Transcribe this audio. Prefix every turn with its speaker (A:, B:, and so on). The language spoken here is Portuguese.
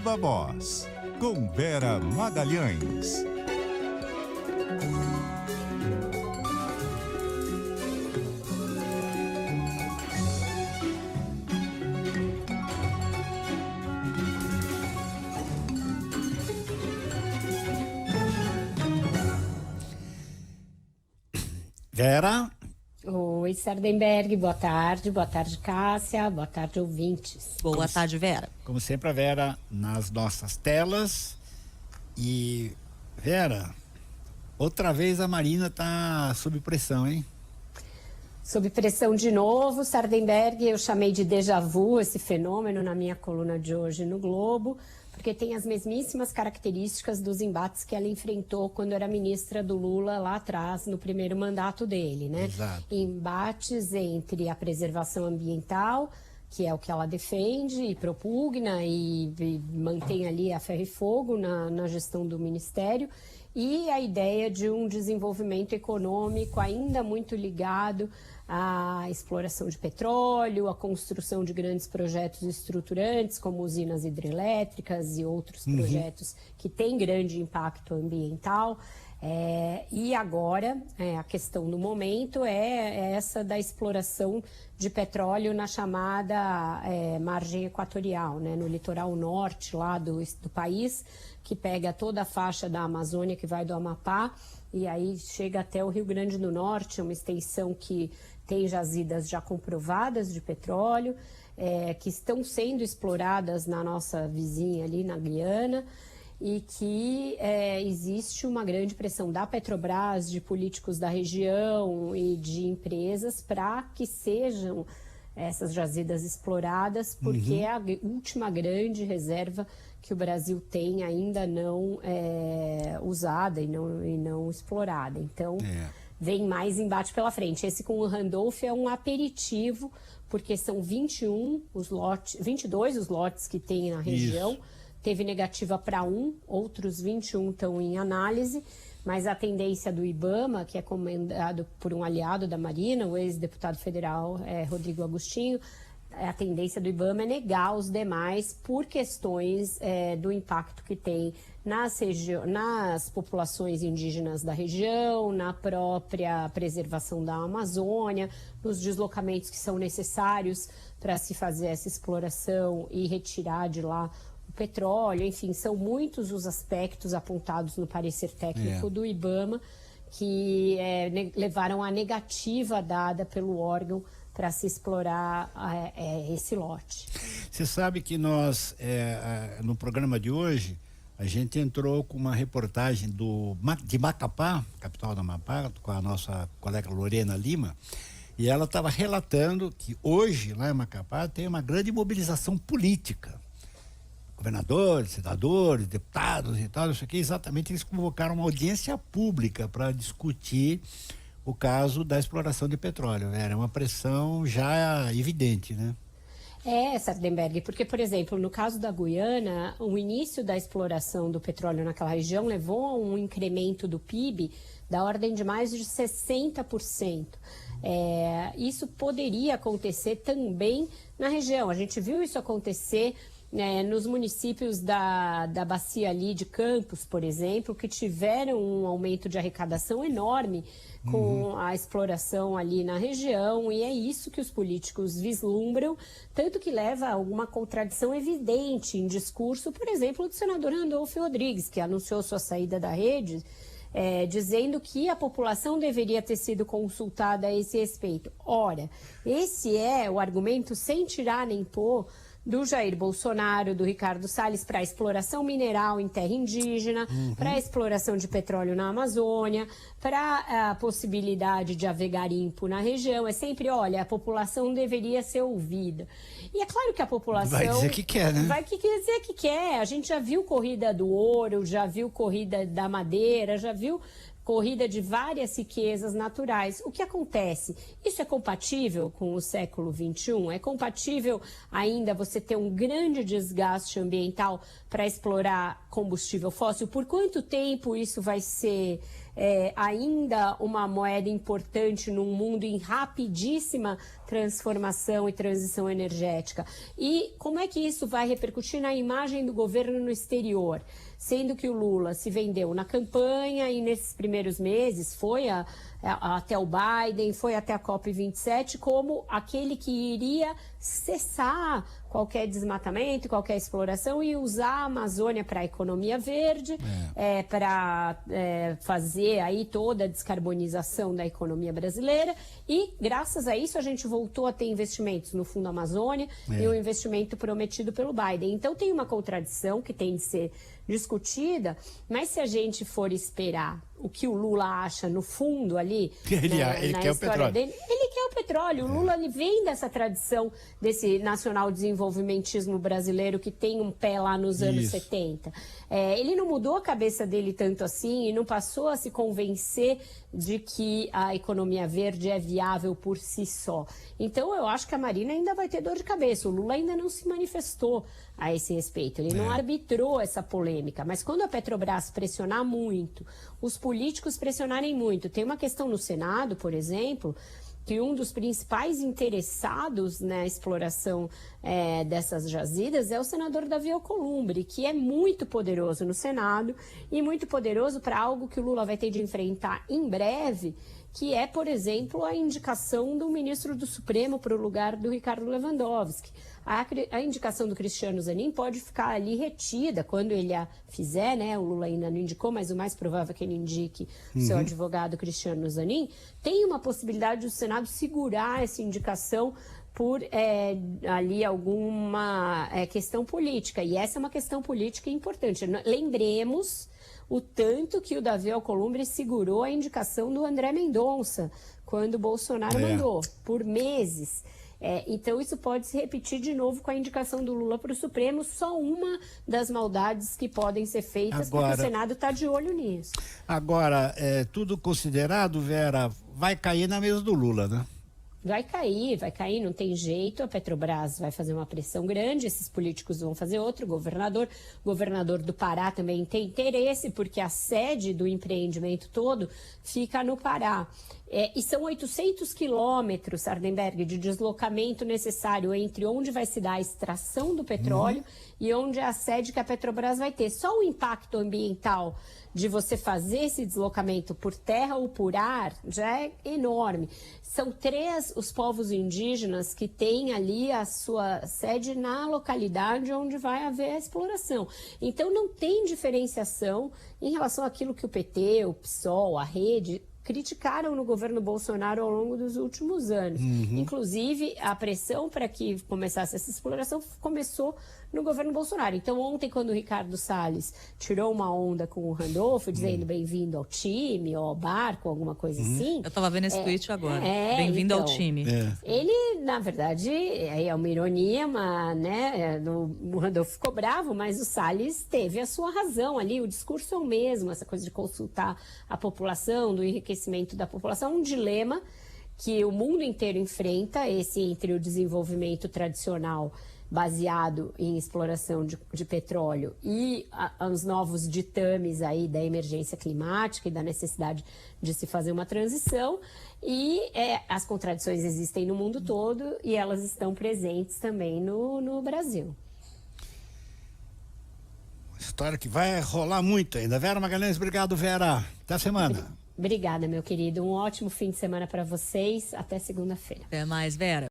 A: Viva Voz, com Vera Magalhães.
B: Vera?
C: Oi, Sardenberg, boa tarde, Cássia, boa tarde, ouvintes.
D: Boa tarde, Vera.
B: Como sempre, a Vera nas nossas telas. E, Vera, outra vez a Marina tá sob pressão, hein?
C: Sob pressão de novo, Sardenberg, eu chamei de déjà vu esse fenômeno na minha coluna de hoje no Globo, porque tem as mesmíssimas características dos embates que ela enfrentou quando era ministra do Lula lá atrás, no primeiro mandato dele, né?
B: Exato.
C: Embates entre a preservação ambiental, que é o que ela defende e propugna e mantém ali a ferro e fogo na gestão do Ministério, e a ideia de um desenvolvimento econômico ainda muito ligado à exploração de petróleo, à construção de grandes projetos estruturantes, como usinas hidrelétricas e outros projetos que têm grande impacto ambiental. E agora, a questão do momento é essa da exploração de petróleo na chamada margem equatorial, né, no litoral norte lá do país, que pega toda a faixa da Amazônia, que vai do Amapá, e aí chega até o Rio Grande do Norte, uma extensão que tem jazidas já comprovadas de petróleo, que estão sendo exploradas na nossa vizinha ali, na Guiana, e que existe uma grande pressão da Petrobras, de políticos da região e de empresas para que sejam essas jazidas exploradas, porque é a última grande reserva que o Brasil tem ainda não usada e não explorada. Então, vem mais embate pela frente. Esse com o Randolph é um aperitivo, porque são 22 os lotes que tem na região. Isso. Teve negativa para outros 21 estão em análise, mas a tendência do IBAMA, que é comandado por um aliado da Marina, o ex-deputado federal Rodrigo Agostinho, a tendência do IBAMA é negar os demais por questões do impacto que tem nas populações indígenas da região, na própria preservação da Amazônia, nos deslocamentos que são necessários para se fazer essa exploração e retirar de lá o petróleo. Enfim, são muitos os aspectos apontados no parecer técnico do IBAMA que levaram à negativa dada pelo órgão para se explorar esse lote.
B: Você sabe que nós, no programa de hoje, a gente entrou com uma reportagem de Macapá, capital do Amapá, com a nossa colega Lorena Lima, e ela estava relatando que hoje, lá em Macapá, tem uma grande mobilização política. Governadores, senadores, deputados e tal, isso aqui, exatamente, eles convocaram uma audiência pública para discutir o caso da exploração de petróleo. Era uma pressão já evidente, né?
C: Sardenberg, porque, por exemplo, no caso da Guiana, o início da exploração do petróleo naquela região levou a um incremento do PIB da ordem de mais de 60%. Isso poderia acontecer também na região. A gente viu isso acontecer nos municípios da bacia ali de Campos, por exemplo, que tiveram um aumento de arrecadação enorme com a exploração ali na região, e é isso que os políticos vislumbram, tanto que leva a alguma contradição evidente em discurso, por exemplo, do senador Randolph Rodrigues, que anunciou sua saída da rede, dizendo que a população deveria ter sido consultada a esse respeito. Ora, esse é o argumento sem tirar nem pôr do Jair Bolsonaro, do Ricardo Salles, para a exploração mineral em terra indígena, para a exploração de petróleo na Amazônia, para a possibilidade de haver garimpo na região. É sempre, olha, a população deveria ser ouvida. E é claro que a população...
B: Vai dizer que quer, né?
C: Vai dizer que quer. A gente já viu corrida do ouro, já viu corrida da madeira, já viu corrida de várias riquezas naturais. O que acontece? Isso é compatível com o século XXI? É compatível ainda você ter um grande desgaste ambiental para explorar combustível fóssil? Por quanto tempo isso vai ser ainda uma moeda importante num mundo em rapidíssima transformação e transição energética. E como é que isso vai repercutir na imagem do governo no exterior? Sendo que o Lula se vendeu na campanha e nesses primeiros meses foi até o Biden, foi até a COP27 como aquele que iria cessar qualquer desmatamento, qualquer exploração e usar a Amazônia para a economia verde, para fazer aí toda a descarbonização da economia brasileira e graças a isso a gente voltou a ter investimentos no Fundo Amazônia e o investimento prometido pelo Biden. Então tem uma contradição que tem de ser discutida, mas se a gente for esperar o que o Lula acha no fundo ali,
B: ele
C: na
B: quer
C: história
B: o petróleo.
C: dele, ele quer o petróleo. O Lula ele vem dessa tradição desse nacional desenvolvimentismo brasileiro que tem um pé lá nos anos 70. Ele não mudou a cabeça dele tanto assim e não passou a se convencer de que a economia verde é viável por si só. Então eu acho que a Marina ainda vai ter dor de cabeça. O Lula ainda não se manifestou a esse respeito. Ele não arbitrou essa polêmica. Mas quando a Petrobras pressionar muito, os políticos pressionarem muito, tem uma questão no Senado, por exemplo, que um dos principais interessados na exploração dessas jazidas é o senador Davi Alcolumbre, que é muito poderoso no Senado e muito poderoso para algo que o Lula vai ter de enfrentar em breve, que é, por exemplo, a indicação do ministro do Supremo para o lugar do Ricardo Lewandowski. A indicação do Cristiano Zanin pode ficar ali retida quando ele a fizer, né? O Lula ainda não indicou, mas o mais provável é que ele indique o seu advogado Cristiano Zanin. Tem uma possibilidade do Senado segurar essa indicação por ali alguma questão política. E essa é uma questão política importante. Lembremos o tanto que o Davi Alcolumbre segurou a indicação do André Mendonça quando o Bolsonaro mandou, por meses. Então isso pode se repetir de novo com a indicação do Lula para o Supremo, só uma das maldades que podem ser feitas, porque o Senado está de olho nisso.
B: Agora, tudo considerado, Vera, vai cair na mesa do Lula, né?
C: Vai cair, não tem jeito. A Petrobras vai fazer uma pressão grande, esses políticos vão fazer outro. O governador do Pará também tem interesse, porque a sede do empreendimento todo fica no Pará. E são 800 quilômetros, Sardenberg, de deslocamento necessário entre onde vai se dar a extração do petróleo e onde é a sede que a Petrobras vai ter. Só o impacto ambiental de você fazer esse deslocamento por terra ou por ar já é enorme. São 3 os povos indígenas que têm ali a sua sede na localidade onde vai haver a exploração. Então não tem diferenciação em relação àquilo que o PT, o PSOL, a Rede criticaram no governo Bolsonaro ao longo dos últimos anos. Inclusive, a pressão para que começasse essa exploração começou no governo Bolsonaro. Então, ontem, quando o Ricardo Salles tirou uma onda com o Randolfo, dizendo bem-vindo ao time, ou ao barco, alguma coisa assim...
D: Eu estava vendo esse tweet agora. Bem-vindo ao time.
C: Ele, na verdade, é uma ironia, né? O Randolfo ficou bravo, mas o Salles teve a sua razão ali. O discurso é o mesmo, essa coisa de consultar a população, do enriquecimento da população, um dilema que o mundo inteiro enfrenta, esse entre o desenvolvimento tradicional baseado em exploração de petróleo e os novos ditames aí da emergência climática e da necessidade de se fazer uma transição. E as contradições existem no mundo todo e elas estão presentes também no Brasil.
B: História que vai rolar muito ainda. Vera Magalhães, obrigado, Vera. Até a semana.
C: Obrigada, meu querido. Um ótimo fim de semana para vocês. Até segunda-feira.
D: Até mais, Vera.